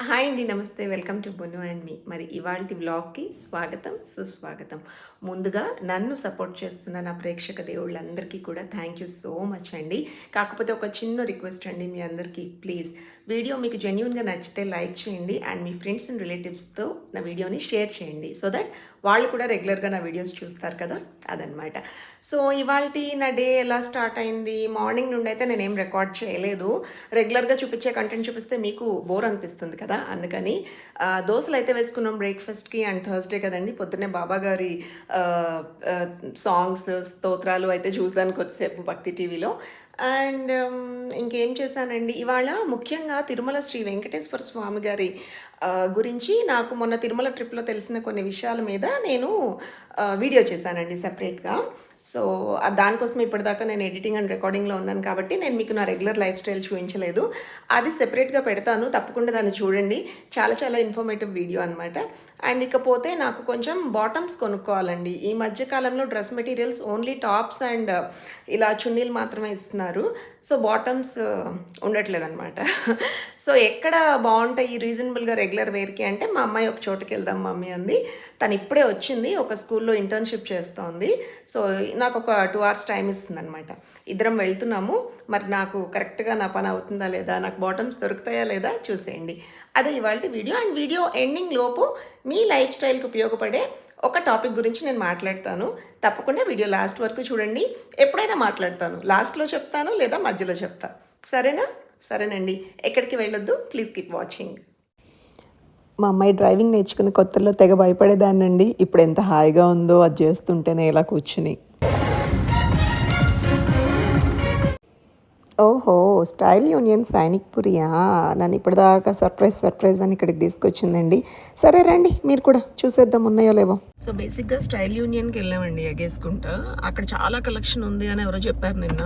Hi అండి. నమస్తే. Welcome to బొను and మీ. మరి ఇవాల్టి వ్లాగ్‌కి స్వాగతం, సుస్వాగతం. ముందుగా నన్ను సపోర్ట్ చేస్తున్న నా ప్రేక్షక దేవుళ్ళందరికీ కూడా థ్యాంక్ యూ సో మచ్ అండి. కాకపోతే ఒక చిన్న రిక్వెస్ట్ అండి మీ అందరికీ ప్లీజ్ వీడియో మీకు జెన్యూన్‌గా నచ్చితే లైక్ చేయండి అండ్ మీ ఫ్రెండ్స్ అండ్ రిలేటివ్స్‌తో నా వీడియోని షేర్ చేయండి. సో దట్ వాళ్ళు కూడా రెగ్యులర్‌గా నా వీడియోస్ చూస్తారు కదా! అదనమాట. సో ఇవాల్టి నా డే ఎలా స్టార్ట్ అయింది? మార్నింగ్ నుండైతే నేనేం రికార్డ్ చేయలేదు. రెగ్యులర్‌గా చూపించే కంటెంట్ చూపిస్తే మీకు బోర్ అనిపిస్తుంది కదా! అందుకని దోసలైతే వేసుకున్నాం బ్రేక్‌ఫాస్ట్‌కి అండ్ థర్స్‌డే కదండీ! పొద్దున్నే బాబా గారి ఆహ్, ఆహ్, సాంగ్స్, స్తోత్రాలు అయితే చూసాను కొద్దిసేపు భక్తి టీవీలో. అండ్ ఇంకేం చేశానండి, ఇవాళ ముఖ్యంగా తిరుమల శ్రీ వెంకటేశ్వర స్వామి గారి గురించి నాకు మొన్న తిరుమల ట్రిప్‌లో తెలిసిన కొన్ని విషయాల మీద నేను వీడియో చేశానండి సెపరేట్‌గా. సో, దానికోసం ఇప్పటిదాకా నేను ఎడిటింగ్ అండ్ రికార్డింగ్‌లో ఉన్నాను కాబట్టి, నేను మీకు నా రెగ్యులర్ లైఫ్ స్టైల్ చూయించలేదు. అది సెపరేట్‌గా పెడతాను. తప్పకుండా దాన్ని చూడండి. చాలా చాలా ఇన్ఫర్మేటివ్ వీడియో అనమాట. అండ్ ఇకపోతే నాకు కొంచెం బాటమ్స్ కొనుక్కోవాలండి. ఈ మధ్య కాలంలో dress materials only tops and ఇలా చున్నీలు మాత్రమే ఇస్తున్నారు. So, bottoms ఉండట్లేదనమాట. సో, ఎక్కడ బావుంటాయి రీజనబుల్‌గా రెగ్యులర్ వేర్‌కి అంటే, మా అమ్మాయి ఒక చోటుకెళ్దాం మమ్మీ అంది. తను ఇప్పుడే వచ్చింది. ఒక స్కూల్‌లో ఇంటర్న్‌షిప్ చేస్తోంది. సో, నాకొక 2 అవర్స్ టైమ్ ఇస్తుందనమాట. ఇద్దరం వెళ్తున్నాము. మరి నాకు కరెక్ట్‌గా నా పని అవుతుందా లేదా? నాకు బాటమ్స్ దొరుకుతాయా లేదా? చూసేయండి. అదే ఇవాల్టి వీడియో. అండ్ వీడియో ఎండింగ్ లోపు మీ లైఫ్ స్టైల్‌కి ఉపయోగపడే ఒక టాపిక్ గురించి నేను మాట్లాడతాను. తప్పకుండా వీడియో లాస్ట్ వరకు చూడండి. ఎప్పుడైనా మాట్లాడతాను. లాస్ట్‌లో చెప్తాను లేదా మధ్యలో చెప్తా. సరేనా? సరేనండి. ఎక్కడికి వెళ్ళొద్దు. Please keep watching. మా అమ్మాయి డ్రైవింగ్ నేర్చుకున్న కొత్తలో తెగ భయపడేదాన్నండి. ఇప్పుడు ఎంత హాయిగా ఉందో అది చేస్తుంటేనే ఇలా కూర్చుని. ఓహో! స్టైల్ యూనియన్ సైనిక్‌పురియా? నన్ను ఇప్పటిదాకా సర్ప్రైజ్ అని ఇక్కడికి తీసుకొచ్చిందండి. సరే రండి మీరు కూడా చూసేద్దాం ఉన్నాయో లేవో. సో, బేసిక్‌గా స్టైల్ యూనియన్‌కెళ్ళామండి ఎగేసుకుంటా. అక్కడ చాలా కలెక్షన్ ఉంది అని ఎవరో చెప్పారు నిన్న.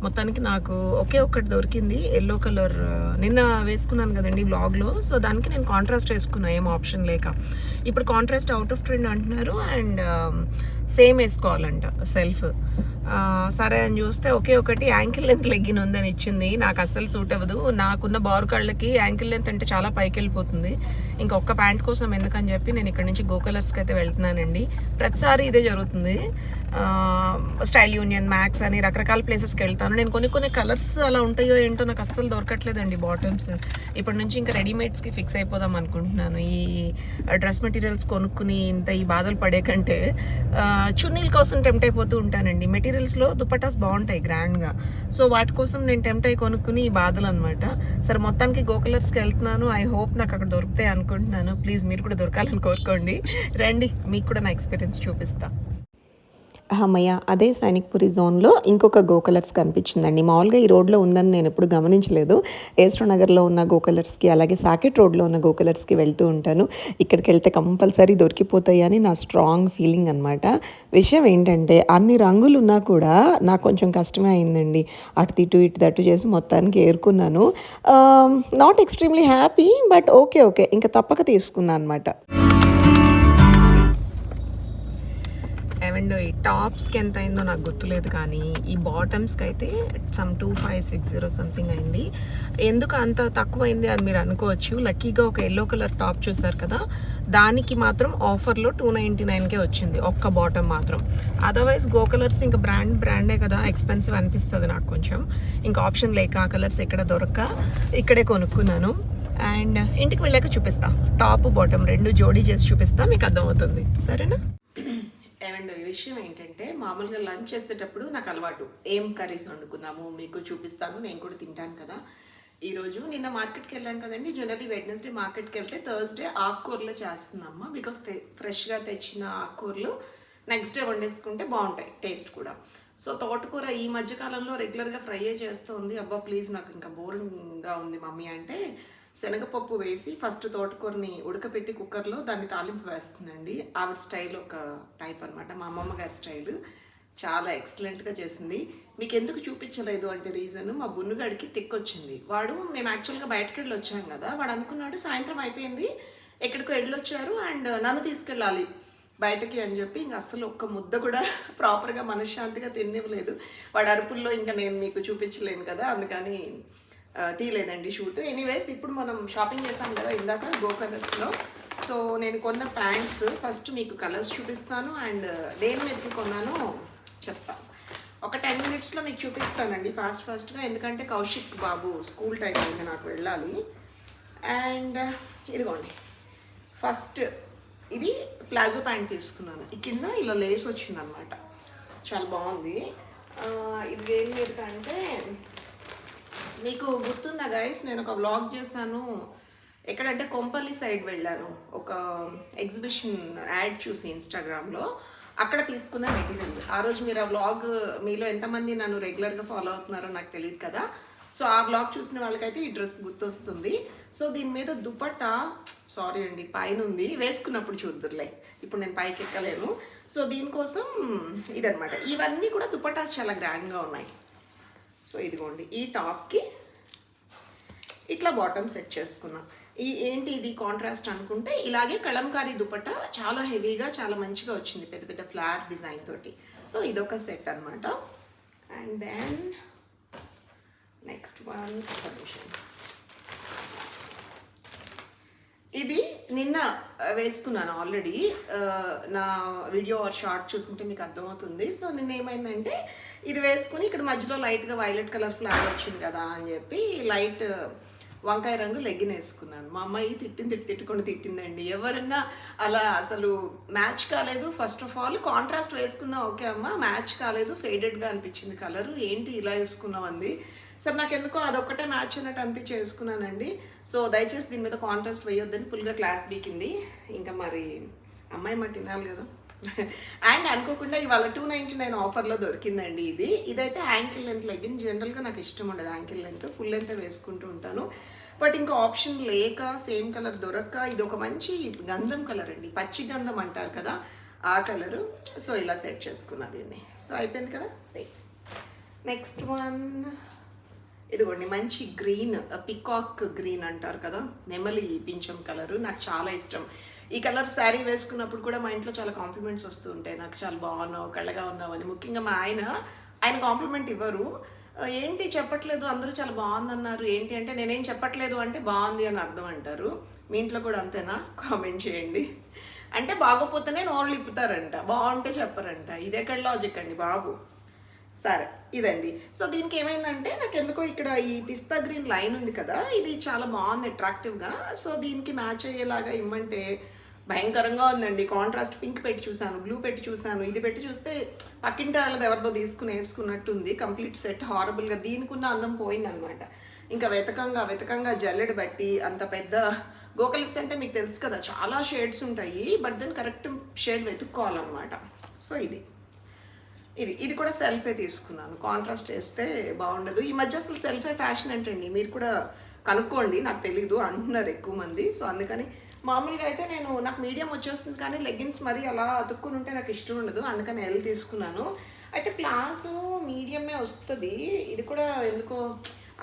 మొత్తానికి నాకు ఒకే ఒక్కటి దొరికింది. యెల్లో కలర్ నిన్న వేసుకున్నాను కదండీ వ్లాగ్‌లో. సో, దానికి నేను కాంట్రాస్ట్ వేసుకున్నా ఏం ఆప్షన్ లేక. ఇప్పుడు కాంట్రాస్ట్ ఔట్ ఆఫ్ ట్రెండ్ అంటున్నారు అండ్ సేమ్ వేసుకోవాలంట సెల్ఫ్. సరే అని చూస్తే ఒకే ఒకటి యాంకిల్ లెంత్ లెగ్గిన్ ఉందని ఇచ్చింది. నాకు అస్సలు సూట్ అవ్వదు. నాకున్న బారు కాళ్ళకి యాంకిల్ లెంత్ అంటే చాలా పైకెళ్ళిపోతుంది. ఇంకా ఒక్క ప్యాంట్ కోసం ఎందుకని చెప్పి నేను ఇక్కడ నుంచి గో కలర్స్కి అయితే వెళ్తున్నానండి. ప్రతిసారి ఇదే జరుగుతుంది. స్టైల్ యూనియన్, మ్యాక్స్ అని రకరకాల ప్లేసెస్కి వెళ్తాను. నేను కొన్ని కలర్స్ అలా ఉంటాయో ఏంటో నాకు అస్సలు దొరకట్లేదండి బాటమ్స్. ఇప్పటి నుంచి ఇంకా రెడీమేడ్స్కి ఫిక్స్ అయిపోదాం అనుకుంటున్నాను. ఈ డ్రెస్ మెటీరియల్స్ కొనుక్కుని ఇంత ఈ బాధలు పడే కంటే చున్నీల కోసం టెంప్ట్ అయిపోతూ ఉంటానండి. మెటీరియల్స్లో దుపట్టాస్ బాగుంటాయి గ్రాండ్గా. సో వాటి కోసం నేను టెంప్ట్ అయి కొనుక్కుని ఈ బాధలు అనమాట. సరే మొత్తానికి గో కలర్స్కి వెళ్తున్నాను. ఐ హోప్ నాకు అక్కడ దొరుకుతాయి అనుకుంటున్నాను. ప్లీజ్ మీరు కూడా దొరకాలని కోరుకోండి. రండి మీకు కూడా నా ఎక్స్పీరియన్స్ చూపిస్తా. హమ్మయ్య! అదే సైనిక్‌పురి జోన్‌లో ఇంకొక గో కలర్స్ కనిపించిందండి. మామూలుగా ఈ రోడ్‌లో ఉందని నేను ఎప్పుడు గమనించలేదు. ఏస్ట్రో నగర్‌లో ఉన్న గో కలర్స్‌కి, అలాగే సాకెట్ రోడ్‌లో ఉన్న గో కలర్స్‌కి వెళ్తూ ఉంటాను. ఇక్కడికెళ్తే కంపల్సరీ దొరికిపోతాయి అని నా స్ట్రాంగ్ ఫీలింగ్ అనమాట. విషయం ఏంటంటే అన్ని రంగులున్నా కూడా నాకు కొంచెం కష్టమే అయిందండి. అటు ఇటు దట్టు చేసి మొత్తానికి ఏరుకున్నాను. Not extremely happy but okay. ఇంక తప్పక తీసుకున్నా అనమాట. ఏమండో ఈ టాప్స్కి ఎంత అయిందో నాకు గుర్తులేదు కానీ ఈ బాటమ్స్కి అయితే సమ్ 2560 సంథింగ్ అయింది. ఎందుకు అంత తక్కువైంది అని మీరు అనుకోవచ్చు. లక్కీగా ఒక ఎల్లో కలర్ టాప్ చూసారు కదా, దానికి మాత్రం ఆఫర్లో 299కే వచ్చింది ఒక్క బాటమ్ మాత్రం. అదర్వైజ్ గో కలర్స్ ఇంకా బ్రాండే కదా, ఎక్స్పెన్సివ్ అనిపిస్తుంది నాకు కొంచెం. ఇంకా ఆప్షన్ లేక ఆ కలర్స్ ఎక్కడ దొరక్క ఇక్కడే కొనుక్కున్నాను. అండ్ ఇంటికి వెళ్ళాక చూపిస్తా, టాప్ బాటమ్ రెండు జోడీ చేసి చూపిస్తా, మీకు అర్థమవుతుంది. సరేనా? ఏమండి ఈ విషయం ఏంటంటే మామూలుగా లంచ్ చేసేటప్పుడు నాకు అలవాటు ఏం కర్రీస్ వండుకున్నాము మీకు చూపిస్తాను, నేను కూడా తింటాను కదా. ఈరోజు నిన్న మార్కెట్కి వెళ్ళాం కదండి. జనరలీ వెడ్నెస్డే మార్కెట్కి వెళ్తే థర్స్డే ఆకుకూరలు చేస్తున్నామ్మా. బికాస్ ఫ్రెష్గా తెచ్చిన ఆకుకూరలు నెక్స్ట్ డే వండేసుకుంటే బాగుంటాయి టేస్ట్ కూడా. సో తోటకూర ఈ మధ్యకాలంలో రెగ్యులర్గా ఫ్రైయే చేస్తుంది. అబ్బా ప్లీజ్ నాకు ఇంకా బోరింగ్గా ఉంది మమ్మీ అంటే శనగపప్పు వేసి ఫస్ట్ తోటకూరని ఉడకపెట్టి కుక్కర్లో దాన్ని తాలింపు వేస్తుందండి. ఆవిడ స్టైల్ ఒక టైప్ అనమాట, మా అమ్మమ్మ గారి స్టైల్. చాలా ఎక్సలెంట్గా చేసింది. మీకు ఎందుకు చూపించలేదు అంటే రీజన్, మా బున్నుగాడికి తిక్కొచ్చింది. మేము యాక్చువల్గా బయటకు వెళ్ళి వచ్చాం కదా, వాడు అనుకున్నాడు సాయంత్రం అయిపోయింది ఎక్కడికో వెళ్ళొచ్చారు అండ్ నన్ను తీసుకెళ్ళాలి బయటకి అని చెప్పి ఇంక అస్సలు ఒక్క ముద్ద కూడా ప్రాపర్గా మనశ్శాంతిగా తినివ్వలేదు. వాడు అరుపుల్లో ఇంకా నేను మీకు చూపించలేను కదా, అందుకని తీయలేదండి షూట్. ఎనీవేస్ ఇప్పుడు మనం షాపింగ్ చేసాం కదా ఇందాక గో కలర్స్లో. సో నేను కొన్న ప్యాంట్స్ ఫస్ట్ మీకు కలర్స్ చూపిస్తాను అండ్ దేని మీదకి కొన్నానో చెప్తాను. ఒక 10 మినిట్స్లో మీకు చూపిస్తానండి ఫాస్ట్గా, ఎందుకంటే కౌశిక్ బాబు స్కూల్ టైం అయింది, నాకు వెళ్ళాలి. అండ్ ఇదిగోండి, ఫస్ట్ ఇది ప్లాజో ప్యాంట్ తీసుకున్నాను. ఈ కింద ఇలా లేస్ వచ్చిందనమాట, చాలా బాగుంది. ఇది దేని మీద అంటే మీకు గుర్తుందా గైస్, నేను ఒక వ్లాగ్ చేశాను ఎక్కడంటే కొంపల్లి సైడ్ వెళ్ళాను, ఒక ఎగ్జిబిషన్ యాడ్ చూసి ఇన్స్టాగ్రామ్లో, అక్కడ తీసుకున్న మెటీరియల్. ఆ రోజు మీరు ఆ వ్లాగ్ మీలో ఎంతమంది నన్ను రెగ్యులర్గా ఫాలో అవుతున్నారో నాకు తెలియదు కదా. సో ఆ వ్లాగ్ చూసిన వాళ్ళకైతే ఈ డ్రెస్ గుర్తొస్తుంది. సో దీని మీద దుపట్టా సారీ అండి పైన ఉంది, వేసుకున్నప్పుడు చూద్దురులే, ఇప్పుడు నేను పైకి ఎక్కలేను. సో దీనికోసం ఇదనమాట, ఇవన్నీ కూడా దుపట్టాస్ చాలా గ్రాండ్గా ఉన్నాయి. సో ఇదిగోండి, ఈ టాప్కి ఇట్లా బాటమ్ సెట్ చేసుకున్నాం. ఏంటి ఇది కాంట్రాస్ట్ అనుకుంటే, ఇలాగే కలంకారీ దుపట్టా చాలా హెవీగా చాలా మంచిగా వచ్చింది, పెద్ద పెద్ద ఫ్లవర్ డిజైన్ తోటి. సో ఇదొక సెట్ అనమాట. అండ్ దెన్ నెక్స్ట్ వన్ ఇది నిన్న వేసుకున్నాను ఆల్రెడీ, నా వీడియో ఆర్ షార్ట్ చూస్తుంటే మీకు అర్థమవుతుంది. సో నిన్న ఏమైందంటే ఇది వేసుకుని ఇక్కడ మధ్యలో లైట్గా వైలెట్ కలర్ ఫ్లవర్ వచ్చింది కదా అని చెప్పి లైట్ వంకాయ రంగు లెగ్గిన్ వేసుకున్నాను. మా అమ్మాయి తిట్టుకొని తిట్టిందండి. ఎవరన్నా అలా అసలు మ్యాచ్ కాలేదు, ఫస్ట్ ఆఫ్ ఆల్ కాంట్రాస్ట్ వేసుకున్నా ఓకే అమ్మ, మ్యాచ్ కాలేదు, ఫేడెడ్గా అనిపించింది కలరు, ఏంటి ఇలా వేసుకున్నావు అంది. సరే నాకు ఎందుకో అదొక్కటే మ్యాచ్ అన్నట్టు అనిపించి వేసుకున్నానండి. సో దయచేసి దీని మీద కాంట్రాస్ట్ వేయొద్దని ఫుల్గా క్లాస్ బీకింది. ఇంకా మరి అమ్మాయి మాట తినాలి కదా. అండ్ అనుకోకుండా ఇవాళ 299 ఆఫర్లో దొరికిందండి ఇదైతే యాంకిల్ లెంత్ లెగ్గిన్. జనరల్గా నాకు ఇష్టం ఉండదు యాంకిల్ లెంత్, ఫుల్ లెంత్ వేసుకుంటూ ఉంటాను. బట్ ఇంకా ఆప్షన్ లేక సేమ్ కలర్ దొరక్క ఇది ఒక మంచి గంధం కలర్ అండి, పచ్చి గంధం అంటారు కదా ఆ కలరు. సో ఇలా సెట్ చేసుకున్నా దీన్ని. సో అయిపోయింది కదా. నెక్స్ట్ వన్ ఇదిగోండి, మంచి గ్రీన్, పికాక్ గ్రీన్ అంటారు కదా, నెమలి పింఛం కలరు, నాకు చాలా ఇష్టం. ఈ కలర్ శారీ వేసుకున్నప్పుడు కూడా మా ఇంట్లో చాలా కాంప్లిమెంట్స్ వస్తూ ఉంటాయి, నాకు చాలా బాగున్నావు, కళ్ళగా ఉన్నావు అని. ముఖ్యంగా మా ఆయన కాంప్లిమెంట్ ఇవ్వరు, ఏంటి చెప్పట్లేదు, అందరూ చాలా బాగుందన్నారు ఏంటి అంటే, నేనేం చెప్పట్లేదు అంటే బాగుంది అని అర్థం అంటారు. మీ ఇంట్లో కూడా అంతేనా? కామెంట్ చేయండి. అంటే బాగోపోతేనే నోళ్ళు ఇప్పుతారంట, బాగుంటే చెప్పరంట. ఇది ఎక్కడ లాజిక్ అండి బాబు. సరే ఇదండి. సో దీనికి ఏమైందంటే నాకు ఎందుకో ఇక్కడ ఈ పిస్తా గ్రీన్ లైన్ ఉంది కదా, ఇది చాలా బాగుంది అట్రాక్టివ్గా. సో దీనికి మ్యాచ్ అయ్యేలాగా ఇమ్మంటే భయంకరంగా ఉందండి. కాంట్రాస్ట్ పింక్ పెట్టి చూసాను, బ్లూ పెట్టి చూసాను, ఇది పెట్టి చూస్తే పక్కింటి వాళ్ళది ఎవరిదో తీసుకుని వేసుకున్నట్టుంది. కంప్లీట్ సెట్ హారబుల్గా, దీనికి ఉన్న అందం పోయిందనమాట. ఇంకా వెతకంగా జల్లెడ బట్టి అంత పెద్ద గోకలర్స్ అంటే మీకు తెలుసు కదా చాలా షేడ్స్ ఉంటాయి, బట్ దెన్ కరెక్ట్ షేడ్ వెతుక్కోవాలన్నమాట. సో ఇది కూడా సెల్ఫే తీసుకున్నాను, కాంట్రాస్ట్ వేస్తే బాగుండదు. ఈ మధ్య అసలు సెల్ఫే ఫ్యాషన్ ఏంటండి, మీరు కూడా కనుక్కోండి, నాకు తెలీదు అంటున్నారు ఎక్కువ మంది. సో అందుకని మామూలుగా అయితే నాకు మీడియం వచ్చేస్తుంది, కానీ లెగ్గిన్స్ మరీ అలా అతుక్కుని ఉంటే నాకు ఇష్టం ఉండదు, అందుకని ఎల్ తీసుకున్నాను. అయితే ప్లాజో మీడియమే వస్తుంది, ఇది కూడా ఎందుకో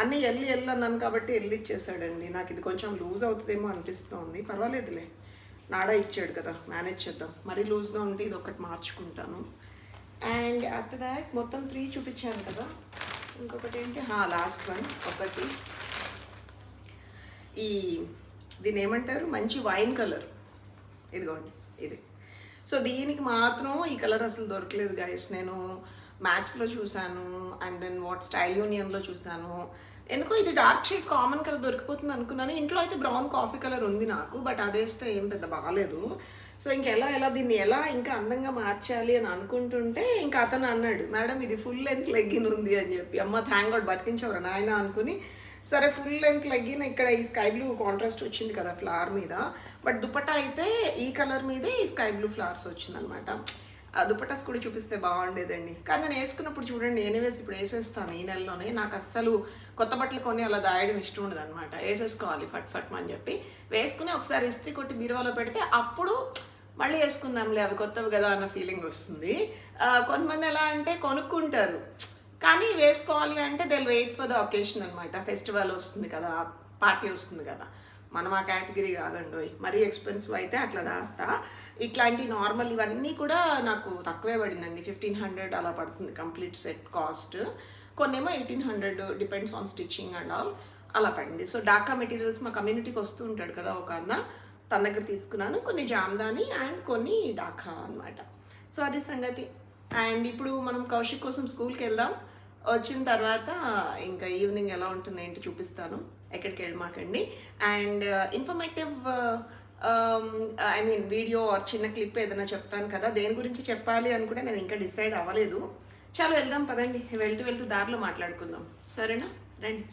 అన్నీ ఎల్ అన్నాను కాబట్టి ఎల్ ఇచ్చేసాడండి. నాకు ఇది కొంచెం లూజ్ అవుతుందేమో అనిపిస్తుంది, పర్వాలేదులే, నాడా ఇచ్చాడు కదా, మేనేజ్ చేద్దాం. మరీ లూజ్గా ఉంటే ఇది ఒకటి మార్చుకుంటాను. అండ్ ఆఫ్టర్ దాట్ మొత్తం 3 చూపించాను కదా, ఇంకొకటి ఏంటి లాస్ట్ వన్ ఒకటి, దీని ఏమంటారు, మంచి వైన్ కలర్, ఇదిగోండి ఇది. సో దీనికి మాత్రం ఈ కలర్ అసలు దొరకలేదు గైస్. నేను మ్యాక్స్లో చూశాను అండ్ దెన్ స్టైల్ యూనియన్లో చూశాను. ఎందుకో ఇది డార్క్ షేడ్ కామన్ కలర్ దొరికిపోతుంది అనుకున్నాను. ఇంట్లో అయితే బ్రౌన్ కాఫీ కలర్ ఉంది నాకు, బట్ అదేస్తే ఏం పెద్ద బాగాలేదు. సో ఇంకెలా దీన్ని ఇంకా అందంగా మార్చాలి అని అనుకుంటుంటే ఇంకా అతను అన్నాడు, మేడం ఇది ఫుల్ లెంత్ లెగ్గిన్ ఉంది అని చెప్పి. అమ్మ థ్యాంక్ గాడ్ బతికించవరా నాయన అనుకుని, సరే ఫుల్ లెంత్ లెగ్గిన్ ఇక్కడ ఈ స్కై బ్లూ కాంట్రాస్ట్ వచ్చింది కదా ఫ్లవర్ మీద, బట్ దుపట్టా అయితే ఈ కలర్ మీదే ఈ స్కై బ్లూ ఫ్లవర్స్ వచ్చిందనమాట. ఆ దుపట్టాస్ కూడా చూపిస్తే బాగుండేదండి, కానీ నేను వేసుకున్నప్పుడు చూడండి, ఎనీవేస్ ఇప్పుడు వేసేస్తాను ఈ నెలలోనే. నాకు అస్సలు కొత్త బట్టలు కొని అలా దాయడం ఇష్టం ఉండదు అనమాట, వేసేసుకోవాలి ఫట్ అని చెప్పి వేసుకుని ఒకసారి ఇస్త్రీ కొట్టి బీరువాలో పెడితే అప్పుడు మళ్ళీ వేసుకుందాంలే అవి కొత్తవి కదా అన్న ఫీలింగ్ వస్తుంది. కొంతమంది ఎలా అంటే కొనుక్కుంటారు, కానీ వేసుకోవాలి అంటే they wait for the occasion అనమాట. ఫెస్టివల్ వస్తుంది కదా, పార్టీ వస్తుంది కదా, మనం ఆ కేటగిరీ కాదండి, మరీ ఎక్స్పెన్సివ్ అయితే అట్లా దాస్తా. ఇట్లాంటి నార్మల్ ఇవన్నీ కూడా నాకు తక్కువే పడిందండి, 1500 అలా పడుతుంది కంప్లీట్ సెట్ కాస్ట్. కొన్నేమో 1800, depends on stitching and all. అలా పడింది. సో డాకా మెటీరియల్స్ మా కమ్యూనిటీకి వస్తూ ఉంటాడు కదా ఒక అన్న, తన దగ్గర తీసుకున్నాను కొన్ని జామ్దాని అండ్ కొన్ని డాకా అనమాట. సో అది సంగతి. అండ్ ఇప్పుడు మనం కౌశిక్ కోసం స్కూల్కి వెళ్దాం. వచ్చిన తర్వాత ఇంకా ఈవినింగ్ ఎలా ఉంటుంది ఏంటి చూపిస్తాను, ఎక్కడికి వెళ్ళమాకండి. And informative I mean video or చిన్న క్లిప్ ఏదైనా చెప్తాను కదా, దేని గురించి చెప్పాలి అని కూడా నేను ఇంకా డిసైడ్ అవ్వలేదు. చాలా వెళ్దాం పదండి, వెళ్తూ వెళ్తూ దారిలో మాట్లాడుకుందాం, సరేనా? రండి.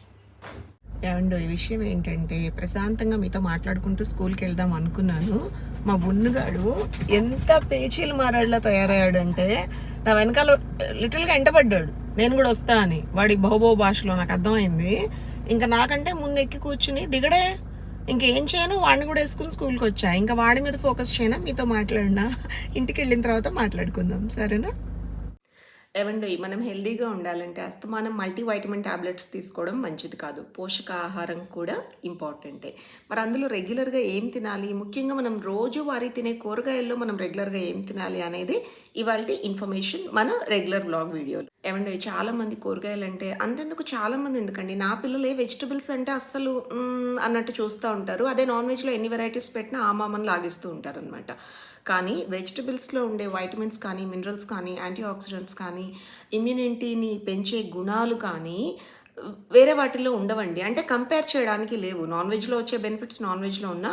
ఏమండో ఈ విషయం ఏంటంటే, ప్రశాంతంగా మీతో మాట్లాడుకుంటూ స్కూల్కి వెళ్దాం అనుకున్నాను. మా బున్నుగాడు ఎంత పేచీలు మారాడులా తయారయ్యాడంటే నా వెనకాల లిటిల్గా ఎంటపడ్డాడు నేను కూడా వస్తా అని. వాడి బహుబో భాషలో నాకు అర్థమైంది. ఇంకా నాకంటే ముందు ఎక్కి కూర్చుని దిగడే. ఇంకేం చేయను, వాడిని కూడా వేసుకుని స్కూల్కి వచ్చా. ఇంకా వాడి మీద ఫోకస్ చేయనా, మీతో మాట్లాడినా. ఇంటికి వెళ్ళిన తర్వాత మాట్లాడుకుందాం, సరేనా? ఏమండి, మనం హెల్దీగా ఉండాలంటే అస్తమానం మల్టీవైటమిన్ టాబ్లెట్స్ తీసుకోవడం మంచిది కాదు. పోషకాహారం కూడా ఇంపార్టెంటే. మరి అందులో రెగ్యులర్గా ఏం తినాలి, ముఖ్యంగా మనం రోజువారీ తినే కూరగాయల్లో మనం రెగ్యులర్గా ఏం తినాలి అనేది ఇవాళ ఇన్ఫర్మేషన్ మన రెగ్యులర్ వ్లాగ్ వీడియోలో. ఏమండి, చాలామంది కూరగాయలు అంటే అంతెందుకు, చాలామంది ఎందుకండి, నా పిల్లలే వెజిటబుల్స్ అంటే అస్సలు అన్నట్టు చూస్తూ ఉంటారు. అదే నాన్ వెజ్లో ఎన్ని వెరైటీస్ పెట్టినా ఆ మామని లాగిస్తూ ఉంటారనమాట. కానీ వెజిటబుల్స్లో ఉండే వైటమిన్స్ కానీ, మినరల్స్ కానీ, యాంటీ ఆక్సిడెంట్స్ కానీ, ఇమ్యూనిటీని పెంచే గుణాలు కానీ వేరే వాటిల్లో ఉండవండి. అంటే కంపేర్ చేయడానికి లేవు. నాన్ వెజ్లో వచ్చే బెనిఫిట్స్ నాన్ వెజ్లో ఉన్న,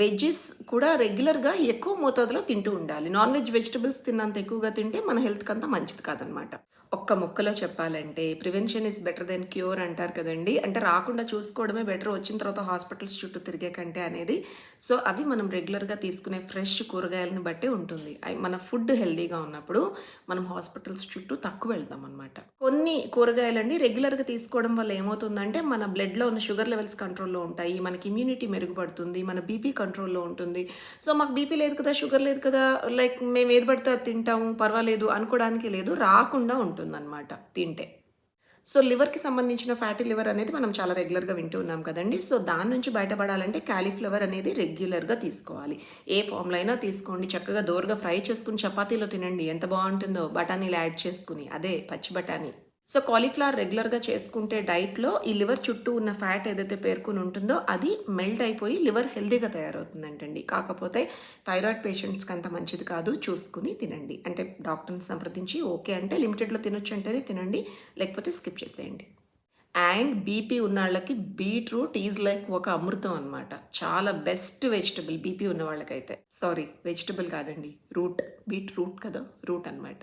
వెజ్జెస్ కూడా రెగ్యులర్గా ఎక్కువ మోతాదులో తింటూ ఉండాలి. నాన్ వెజ్ వెజిటబుల్స్ తిన్నంత ఎక్కువగా తింటే మన హెల్త్కి అంతా మంచిది కాదనమాట. ఒక్క ముక్కలో చెప్పాలంటే prevention is better than cure అంటారు కదండి. అంటే రాకుండా చూసుకోవడమే బెటర్, వచ్చిన తర్వాత హాస్పిటల్స్ చుట్టూ తిరిగే కంటే అనేది. సో అవి మనం రెగ్యులర్గా తీసుకునే ఫ్రెష్ కూరగాయలను బట్టి ఉంటుంది. మన ఫుడ్ హెల్దీగా ఉన్నప్పుడు మనం హాస్పిటల్స్ చుట్టూ తక్కువ వెళ్తాం అనమాట. కొన్ని కూరగాయలండి రెగ్యులర్గా తీసుకోవడం వల్ల ఏమవుతుందంటే మన బ్లడ్లో ఉన్న షుగర్ లెవెల్స్ కంట్రోల్లో ఉంటాయి, మనకి ఇమ్యూనిటీ మెరుగుపడుతుంది, మన బీపీ కంట్రోల్లో ఉంటుంది. సో మాకు బీపీ లేదు కదా, షుగర్ లేదు కదా, లైక్ మేము ఏది పడితే అది తింటాము పర్వాలేదు అనుకోవడానికి లేదు, రాకుండా ఉంటుంది అన్నమాట తింటే. సో లివర్కి సంబంధించిన ఫ్యాటీ లివర్ అనేది మనం చాలా రెగ్యులర్గా వింటూ ఉన్నాం కదండి. సో దాని నుంచి బయటపడాలంటే క్యాలీఫ్లవర్ అనేది రెగ్యులర్గా తీసుకోవాలి. ఏ ఫామ్లో అయినా తీసుకోండి, చక్కగా దోరగా ఫ్రై చేసుకుని చపాతీలో తినండి, ఎంత బాగుంటుందో, బఠానీలు యాడ్ చేసుకుని, అదే పచ్చి బఠానీ. సో కాలీఫ్లవర్ రెగ్యులర్గా చేసుకుంటే డైట్లో ఈ లివర్ చుట్టూ ఉన్న ఫ్యాట్ ఏదైతే పేర్కొని ఉంటుందో అది మెల్ట్ అయిపోయి లివర్ హెల్దీగా తయారవుతుందంటండి. కాకపోతే థైరాయిడ్ పేషెంట్స్కి అంత మంచిది కాదు, చూసుకుని తినండి. అంటే డాక్టర్ని సంప్రదించి ఓకే అంటే లిమిటెడ్లో తినొచ్చు అంటేనే తినండి, లేకపోతే స్కిప్ చేసేయండి. అండ్ బీపీ ఉన్న వాళ్ళకి బీట్రూట్ ఈజ్ లైక్ ఒక అమృతం అనమాట. చాలా బెస్ట్ వెజిటబుల్ బీపీ ఉన్న వాళ్ళకైతే. సారీ, వెజిటబుల్ కాదండి, రూట్. బీట్రూట్ కదా, రూట్ అనమాట.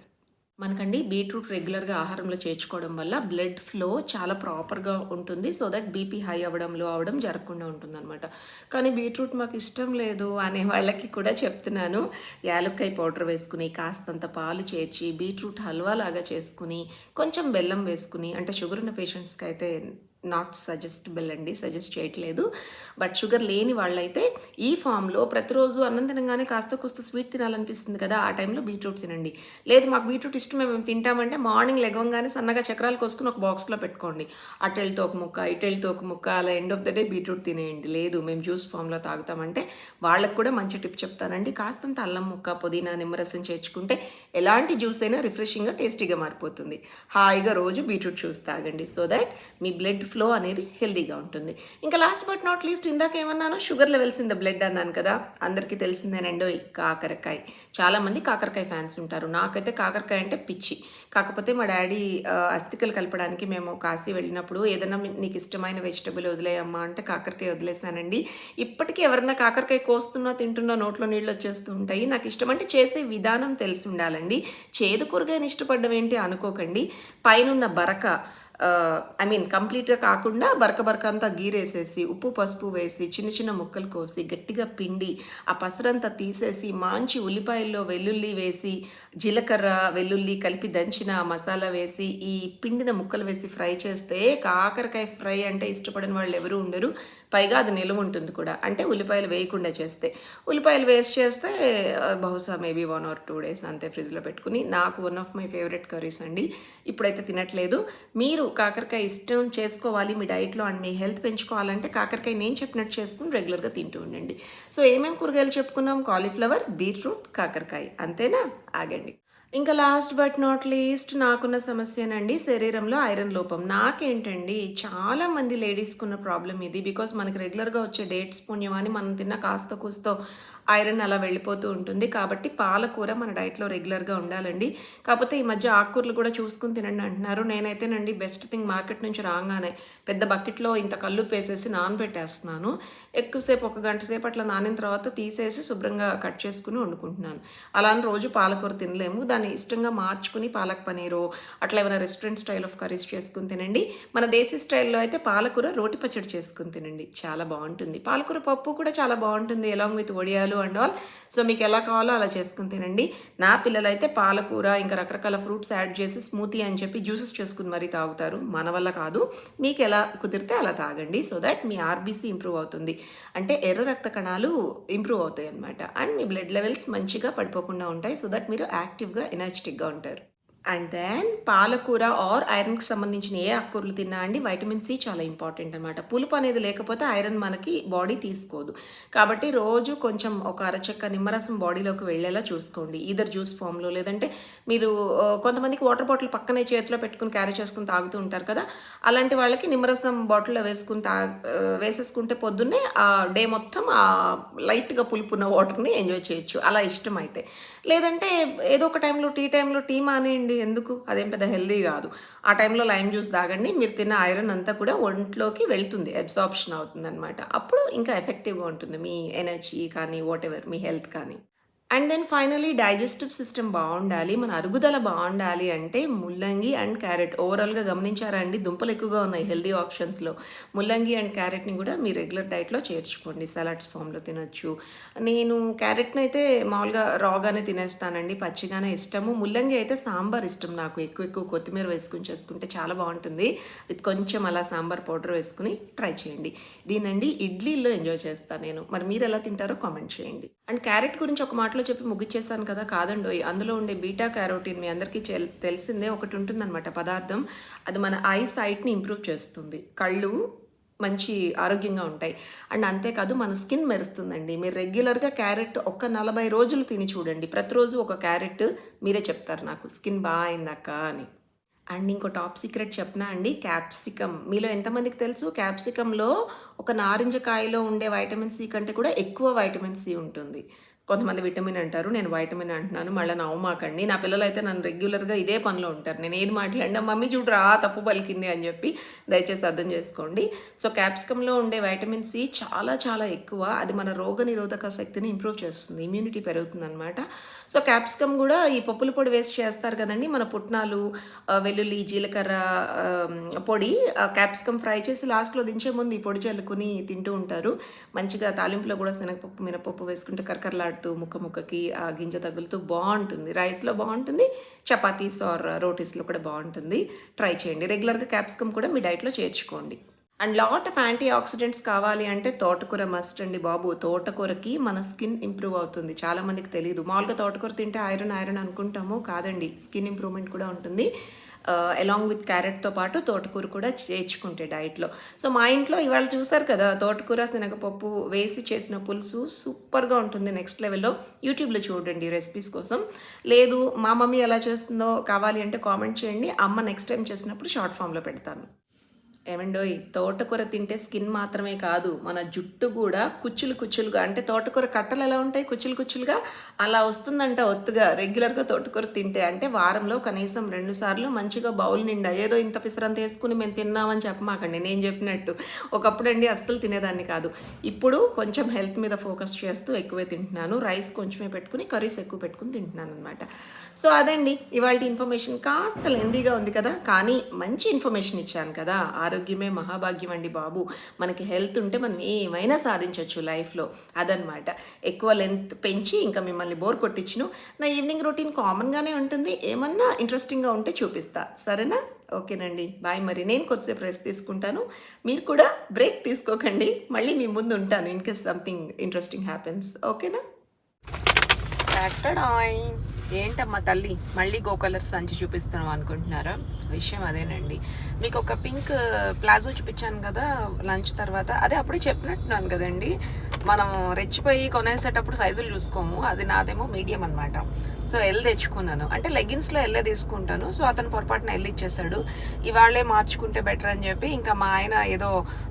మనకండి బీట్రూట్ రెగ్యులర్గా ఆహారంలో చేర్చుకోవడం వల్ల బ్లడ్ ఫ్లో చాలా ప్రాపర్గా ఉంటుంది. సో దట్ బీపీ హై అవ్వడం, లో అవ్వడం జరగకుండా ఉంటుందన్నమాట. కానీ బీట్రూట్ మాకు ఇష్టం లేదు అనే వాళ్ళకి కూడా చెప్తున్నాను, యాలక్కాయ పౌడర్ వేసుకుని, కాస్తంత పాలు చేర్చి, బీట్రూట్ హల్వా లాగా చేసుకుని, కొంచెం బెల్లం వేసుకుని, అంటే షుగర్ ఉన్న పేషెంట్స్కి అయితే నాట్ సజెస్టబుల్ అండి, సజెస్ట్ చేయట్లేదు. బట్ షుగర్ లేని వాళ్ళైతే ఈ ఫామ్లో ప్రతిరోజు అన్నం తినగానే కాస్త కొస్త స్వీట్ తినాలనిపిస్తుంది కదా, ఆ టైంలో బీట్రూట్ తినండి. లేదు మాకు బీట్రూట్ ఇష్టమే, మేము తింటామంటే మార్నింగ్ లెగవంగానే సన్నగా చక్రాలు కోసుకుని ఒక బాక్స్లో పెట్టుకోండి. అటు వెళ్తే ఒక ముక్క, ఇటు వెళ్తే ఒక ముక్క, అలా end of the day beetroot తినేయండి. లేదు మేము జ్యూస్ ఫామ్లో తాగుతామంటే వాళ్ళకి కూడా మంచి టిప్ చెప్తానండి. కాస్తంత అల్లం ముక్క, పుదీనా, నిమ్మరసం చేర్చుకుంటే ఎలాంటి జ్యూస్ అయినా రిఫ్రెషింగ్గా టేస్టీగా మారిపోతుంది. హాయిగా రోజు బీట్రూట్ జ్యూస్ తాగండి, so that me blood flow అనేది హెల్దీగా ఉంటుంది. ఇంకా లాస్ట్ బట్ నాట్ లీస్ట్, ఇందాక ఏమన్నాను, sugar levels in the blood అన్నాను కదా, అందరికీ తెలిసిందేనండో కాకరకాయ. చాలామంది కాకరకాయ ఫ్యాన్స్ ఉంటారు, నాకైతే కాకరకాయ అంటే పిచ్చి. కాకపోతే మా డాడీ అస్థికలు కలపడానికి మేము కాశీ వెళ్ళినప్పుడు ఏదైనా నీకు ఇష్టమైన వెజిటబుల్ వదిలేయమ్మా అంటే కాకరకాయ వదిలేసానండి. ఇప్పటికీ ఎవరన్నా కాకరకాయ కోస్తున్నా తింటున్నా నోట్లో నీళ్ళు వచ్చేస్తూ ఉంటాయి. నాకు ఇష్టం అంటే చేసే విధానం తెలిసి ఉండాలండి. చేదు కూరగాయని ఇష్టపడ్డం ఏంటి అనుకోకండి. పైనున్న బరక కంప్లీట్గా కాకుండా బరక అంతా గీరేసేసి, ఉప్పు పసుపు వేసి, చిన్న చిన్న ముక్కలు కోసి, గట్టిగా పిండి, ఆ పసరంతా తీసేసి, మంచి ఉల్లిపాయల్లో వెల్లుల్లి వేసి, జీలకర్ర వెల్లుల్లి కలిపి దంచిన మసాలా వేసి, ఈ పిండిన ముక్కలు వేసి ఫ్రై చేస్తే, కాకరకాయ ఫ్రై అంటే ఇష్టపడిన వాళ్ళు ఎవరు ఉండరు. పైగా అది నిలువ ఉంటుంది కూడా, అంటే ఉల్లిపాయలు వేయకుండా చేస్తే. ఉల్లిపాయలు వేస్ట్ చేస్తే బహుశా మేబీ 1 or 2 days అంతే ఫ్రిడ్జ్లో పెట్టుకుని. నాకు one of my favourite curries అండి. ఇప్పుడైతే తినట్లేదు. మీరు కాకరకాయ ఇష్టం చేసుకోవాలి మీ డైట్లో అండ్ మీ హెల్త్ పెంచుకోవాలంటే కాకరకాయ నేను చెప్పినట్టు చేసుకుని రెగ్యులర్గా తింటూ ఉండండి. సో ఏమేమి కూరగాయలు చెప్పుకున్నాం? కాలీఫ్లవర్, బీట్రూట్, కాకరకాయ, అంతేనా? ఆగండి. ఇంకా లాస్ట్ బట్ నాట్ లీస్ట్ నాకున్న సమస్యేనండి శరీరంలో ఐరన్ లోపం. నాకేంటండి చాలా మంది లేడీస్‌కున్న ప్రాబ్లమ్ ఇది. బికాజ్ మనకి రెగ్యులర్‌గా వచ్చే డేట్స్ పుణ్యమని మనం తిన్న కాస్తో కూస్తో ఐరన్ అలా వెళ్ళిపోతూ ఉంటుంది. కాబట్టి పాలకూర మన డైట్‌లో రెగ్యులర్‌గా ఉండాలండి. కాపోతే ఈ మధ్య ఆకుకూరలు కూడా చూసుకొని తినండి అంటున్నారు. నేనైతేనండి బెస్ట్ థింగ్ మార్కెట్ నుంచి రాంగానే పెద్ద బకెట్‌లో ఇంత కల్లుప్పేసేసి నానబెట్టేస్తున్నాను. ఎక్కువసేపు ఒక గంట సేపు అట్లా నానిన తర్వాత తీసేసి శుభ్రంగా కట్ చేసుకొని వండుకుంటున్నాను. అలా అని రోజు పాలకూర తినలేము. దాన్ని ఇష్టంగా మార్చుకుని పాలక్ పనీరో అట్లా ఏమైనా రెస్టారెంట్ స్టైల్ ఆఫ్ కర్రీస్ చేసుకొని తినండి. మన దేశీ స్టైల్‌లో అయితే పాలకూర రోటి పచ్చడి చేసుకొని తినండి. చాలా బావుంటుంది. పాలకూర పప్పు కూడా చాలా బావుంటుంది అలాంగ్ విత్ వడియాలు అండ్ ఆల్. సో మీకు ఎలా కావాలో అలా చేసుకొని తినండి. నా పిల్లలైతే పాలకూర ఇంకా రకరకాల ఫ్రూట్స్ యాడ్ చేసి స్మూతీ అని చెప్పి జ్యూసెస్ చేసుకొని మరీ తాగుతారు. మన వల్ల కాదు. మీకు ఎలా కుదిరితే అలా తాగండి. So that me RBC improve అవుతుంది. అంటే ఎర్ర రక్త కణాలు ఇంప్రూవ్ అవుతాయి అన్నమాట. అండ్ మీ బ్లడ్ లెవెల్స్ మంచిగా పడిపోకుండా ఉంటాయి. సో దట్ మీరు యాక్టివ్‌గా, ఎనర్జిటిక్‌గా ఉంటారు. అండ్ దెన్ పాలకూర ఆర్ ఐరన్‌కి సంబంధించిన ఏ ఆకుకూరలు తిన్నా అండి వైటమిన్ సి చాలా ఇంపార్టెంట్ అనమాట. పులుపు అనేది లేకపోతే ఐరన్ మనకి బాడీ తీసుకోదు. కాబట్టి రోజు కొంచెం ఒక అరచెక్క నిమ్మరసం బాడీలోకి వెళ్ళేలా చూసుకోండి. ఈదర్ జ్యూస్ ఫామ్‌లో లేదంటే మీరు కొంతమందికి వాటర్ బాటిల్ పక్కనే చేతిలో పెట్టుకొని క్యారీ చేసుకొని తాగుతూ ఉంటారు కదా! అలాంటి వాళ్ళకి నిమ్మరసం బాటిల్‌లో వేసుకొని వేసేసుకుంటే పొద్దున్నే డే మొత్తం లైట్‌గా పులుపున్న వాటర్‌ని ఎంజాయ్ చేయొచ్చు. అలా ఇష్టమైతే. లేదంటే ఏదో ఒక టైంలో టీ మానేయండి. ఎందుకు? అదేం పెద్ద హెల్తీ కాదు. ఆ టైంలో లైమ్ జ్యూస్ తాగండి. మీరు తిన్న ఐరన్ అంతా కూడా ఒంట్లోకి వెళ్తుంది. అబ్సార్ప్షన్ అవుతుందనమాట. అప్పుడు ఇంకా ఎఫెక్టివ్‌గా ఉంటుంది. మీ ఎనర్జీ కానీ, వాటెవర్ మీ హెల్త్ కానీ. And then finally digestive system బావుండాలి. మన అరుగుదల బావుండాలి అంటే ముల్లంగి అండ్ క్యారెట్. ఓవరాల్‌గా గమనించారా అండి? దుంపలు ఎక్కువగా ఉన్నాయి హెల్తీ ఆప్షన్స్‌లో. ముల్లంగి అండ్ క్యారెట్‌ని కూడా మీ రెగ్యులర్ డైట్‌లో చేర్చుకోండి. సలాడ్స్ ఫామ్‌లో తినొచ్చు. నేను క్యారెట్‌నయితే మామూలుగా రాగానే తినేస్తానండి. పచ్చిగానే ఇష్టము. ముల్లంగి అయితే సాంబార్ ఇష్టం నాకు. ఎక్కువ ఎక్కువ కొత్తిమీర వేసుకొని చేసుకుంటే చాలా బావుంటుంది. విత్ కొంచెం అలా సాంబార్ పౌడర్ వేసుకొని ట్రై చేయండి. దీన్నండి ఇడ్లీలో ఎంజాయ్ చేస్తాను నేను. మరి మీరెలా తింటారో కామెంట్ చేయండి. అండ్ క్యారెట్ గురించి ఒక మాటలో చెప్పి ముగిచ్చేసాను కదా! కాదండోయ్. అందులో ఉండే బీటా క్యారోటీన్ మీ అందరికీ తెలిసిందే ఒకటి ఉంటుందన్నమాట పదార్థం. అది మన ఐ సైట్‌ని ఇంప్రూవ్ చేస్తుంది. కళ్ళు మంచి ఆరోగ్యంగా ఉంటాయి. అండ్ అంతేకాదు మన స్కిన్ మెరుస్తుందండి. మీరు రెగ్యులర్‌గా క్యారెట్ ఒక 40 రోజులు తిని చూడండి. ప్రతిరోజు ఒక క్యారెట్ మీరే చెప్తారు నాకు స్కిన్ బా అయిందక్క అని. అండ్ ఇంకో టాప్ సీక్రెట్ చెప్పనా అండి? క్యాప్సికమ్. మీలో ఎంతమందికి తెలుసు క్యాప్సికమ్‌లో ఒక నారింజ కాయలో ఉండే వైటమిన్ సి కంటే కూడా ఎక్కువ వైటమిన్ సి ఉంటుంది. కొంతమంది విటమిన్ అంటారు. నేను వైటమిన్ అంటున్నాను. మళ్ళా నవ్వమాకండి. నా పిల్లలైతే నన్ను రెగ్యులర్‌గా ఇదే పనిలో ఉంటారు. నేను ఏది మాట్లాడినా మమ్మీ చూడురా తప్పు పలికింది అని చెప్పి దయచేసి అర్థం చేసుకోండి. సో క్యాప్సికమ్‌లో ఉండే వైటమిన్ సి చాలా చాలా ఎక్కువ. అది మన రోగనిరోధక శక్తిని ఇంప్రూవ్ చేస్తుంది. ఇమ్యూనిటీ పెరుగుతుందనమాట. సో క్యాప్సికమ్ కూడా ఈ పప్పుల పొడి వేసి చేస్తారు కదండీ! మన పుట్నాలు, వెల్లుల్లి, జీలకర్ర పొడి క్యాప్సికమ్ ఫ్రై చేసి లాస్ట్‌లో దించే ముందు ఈ పొడి చల్లుకొని తింటూ ఉంటారు. మంచిగా తాలింపులో కూడా శనగపప్పు, మినపప్పు వేసుకుంటే కరకరలాడుతూ ముక్క ముక్కకి ఆ గింజ తగులుతూ బావుంటుంది. రైస్‌లో బావుంటుంది. చపాతీస్ ఆర్ రోటీస్‌లో కూడా బావుంటుంది. ట్రై చేయండి. రెగ్యులర్‌గా క్యాప్సికమ్ కూడా మీ డైట్‌లో చేర్చుకోండి. And lot of antioxidants కావాలి అంటే తోటకూర మస్ట్ అండి బాబు. తోటకూరకి మన స్కిన్ ఇంప్రూవ్ అవుతుంది. చాలామందికి తెలీదు. మామూలుగా తోటకూర తింటే ఐరన్ అనుకుంటాము. కాదండి. స్కిన్ ఇంప్రూవ్‌మెంట్ కూడా ఉంటుంది. అలాంగ్ విత్ క్యారెట్‌తో పాటు తోటకూర కూడా చేర్చుకుంటే డైట్‌లో. సో మా ఇంట్లో ఇవాళ చూసారు కదా! తోటకూర, శనగపప్పు వేసి చేసిన పులుసు సూపర్‌గా ఉంటుంది. నెక్స్ట్ లెవెల్‌లో. యూట్యూబ్‌లో చూడండి రెసిపీస్ కోసం. లేదు మా మమ్మీ ఎలా చేస్తుందో కావాలి అంటే కామెంట్ చేయండి. అమ్మ నెక్స్ట్ టైమ్ చేసినప్పుడు షార్ట్ ఫామ్‌లో పెడతాను. ఏమండోయ్ తోటకూర తింటే స్కిన్ మాత్రమే కాదు మన జుట్టు కూడా కుచ్చులు కుచ్చులుగా అంటే తోటకూర కట్టలు ఎలా ఉంటాయి కుచ్చులు కుచ్చులుగా అలా వస్తుందంట ఒత్తుగా రెగ్యులర్గా తోటకూర తింటే అంటే వారంలో కనీసం 2 సార్లు మంచిగా బౌల్ నిండా ఏదో ఇంత పిసరంత వేసుకుని మేము తిన్నామని చెప్పమాకండి నేను చెప్పినట్టు ఒకప్పుడు అండి అస్సలు తినేదాన్ని కాదు ఇప్పుడు కొంచెం హెల్త్ మీద ఫోకస్ చేస్తూ ఎక్కువే తింటున్నాను రైస్ కొంచెమే పెట్టుకుని కర్రీస్ ఎక్కువ పెట్టుకుని తింటున్నాను అనమాట సో అదండి ఇవాళ ఇన్ఫర్మేషన్ కాస్త లెందీగా ఉంది కదా కానీ మంచి ఇన్ఫర్మేషన్ ఇచ్చాను కదా ఆరోగ్యమే మహాభాగ్యం అండి బాబు మనకి హెల్త్ ఉంటే మనం ఏమైనా సాధించవచ్చు లైఫ్లో అదనమాట ఎక్కువ లెంత్ పెంచి ఇంకా మిమ్మల్ని బోర్ కొట్టించును నా ఈవినింగ్ రొటీన్ కామన్గానే ఉంటుంది ఏమన్నా ఇంట్రెస్టింగ్గా ఉంటే చూపిస్తా సరేనా ఓకేనండి బాయ్ మరి నేను కొద్దిసేపు రెస్ట్ తీసుకుంటాను మీరు కూడా బ్రేక్ తీసుకోకండి మళ్ళీ మీ ముందు ఉంటాను in case something interesting happens ఓకేనా ఏంటమ్మా తల్లి మళ్ళీ గో కలర్స్ సంచి చూపిస్తున్నాం అనుకుంటున్నారా? విషయం అదేనండి. మీకు ఒక పింక్ ప్లాజో చూపించాను కదా లంచ్ తర్వాత, అదే అప్పుడే చెప్పినట్టున్నాను కదండి. మనం రెచ్చిపోయి కొనేసేటప్పుడు సైజులు చూసుకోము. అది నాదేమో మీడియం అనమాట. సో ఎల్ తెచ్చుకున్నాను, అంటే లెగిన్స్లో ఎల్లే తీసుకుంటాను. సో అతను పొరపాటున ఎల్ ఇచ్చేసాడు. ఇవాళే మార్చుకుంటే బెటర్ అని చెప్పి ఇంకా మా ఆయన ఏదో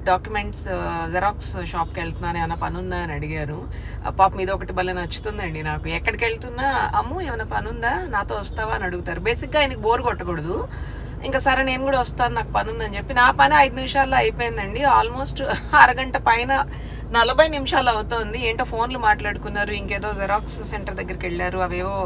డాక్యుమెంట్స్ జెరాక్స్ షాప్కి వెళ్తున్నాను, ఏమైనా పని ఉందా అని అడిగారు. పాపం ఇది ఒకటి భలే నచ్చుతుందండి నాకు. ఎక్కడికి వెళ్తున్నా అమ్ము ఏమైనా పని ఉందా, నాతో వస్తావా అని అడుగుతారు. బేసిక్గా ఆయనకి బోర్ కొట్టకూడదు. ఇంకా సరే నేను కూడా వస్తాను, నాకు పని ఉందని చెప్పి నా పని 5 నిమిషాల్లో అయిపోయిందండి. ఆల్మోస్ట్ అరగంట పైన 40 నిమిషాలు అవుతోంది. ఏంటో ఫోన్లు మాట్లాడుకున్నారు, ఇంకేదో జెరాక్స్ సెంటర్ దగ్గరికి వెళ్ళారు, అవేవో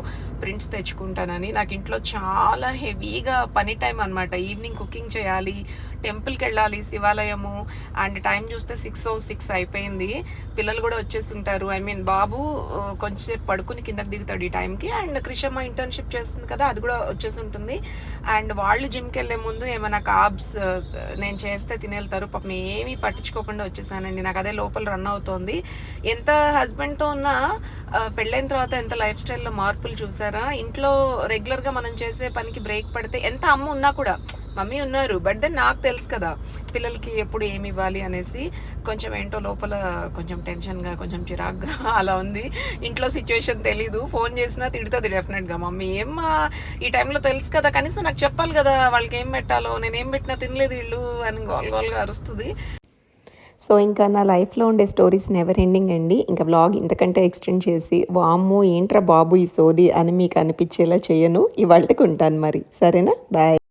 ప్రింట్స్ తెచ్చుకుంటానని. నాకు ఇంట్లో చాలా హెవీగా పని టైం అనమాట. ఈవినింగ్ కుకింగ్ చేయాలి, టెంపుల్కి వెళ్ళాలి, శివాలయము. అండ్ టైం చూస్తే 6 అయిపోయింది. పిల్లలు కూడా వచ్చేసి ఉంటారు. ఐ మీన్ బాబు కొంచెంసేపు పడుకుని కిందకి దిగుతాడు ఈ టైంకి. అండ్ క్రిషమ్మ ఇంటర్న్షిప్ చేస్తుంది కదా, అది కూడా వచ్చేసి ఉంటుంది. అండ్ వాళ్ళు జిమ్కి వెళ్ళే ముందు ఏమైనా కార్బ్స్ నేను చేస్తే తినేళ్తారు. పాపం ఏమీ పట్టించుకోకుండా వచ్చేసానండి. నాకు అదే లోపల రన్ అవుతోంది. ఎంత హస్బెండ్తో ఉన్నా పెళ్ళైన తర్వాత ఎంత లైఫ్ స్టైల్లో మార్పులు చూసారా? ఇంట్లో రెగ్యులర్గా మనం చేసే పనికి బ్రేక్ పడితే, ఎంత అమ్మ ఉన్నా కూడా, మమ్మీ ఉన్నారు బట్ దెన్ నాకు తెలుసు కదా పిల్లలకి ఎప్పుడు ఏమి ఇవ్వాలి అనేసి, కొంచెం ఏంటో లోపల కొంచెం టెన్షన్గా, కొంచెం చిరాగ్గా అలా ఉంది. ఇంట్లో సిచ్యువేషన్ తెలీదు. ఫోన్ చేసినా తిడుతుంది డెఫినెట్గా, మమ్మీ ఏమ్మా ఈ టైంలో తెలుసు కదా, కనీసం నాకు చెప్పాలి కదా వాళ్ళకి ఏం పెట్టాలో, నేనేం పెట్టినా తినలేదు వీళ్ళు అని గోల్గా అరుస్తుంది. సో ఇంకా నా లైఫ్లో ఉండే స్టోరీస్ నెవర్ ఎండింగ్ అండి. ఇంకా వ్లాగ్ ఇంతకంటే ఎక్స్టెండ్ చేసి వామ్మో ఏంట్రా బాబు ఈ సోది అని మీకు అనిపించేలా చేయను. ఇవాళకి ఉంటాను మరి, సరేనా? బాయ్.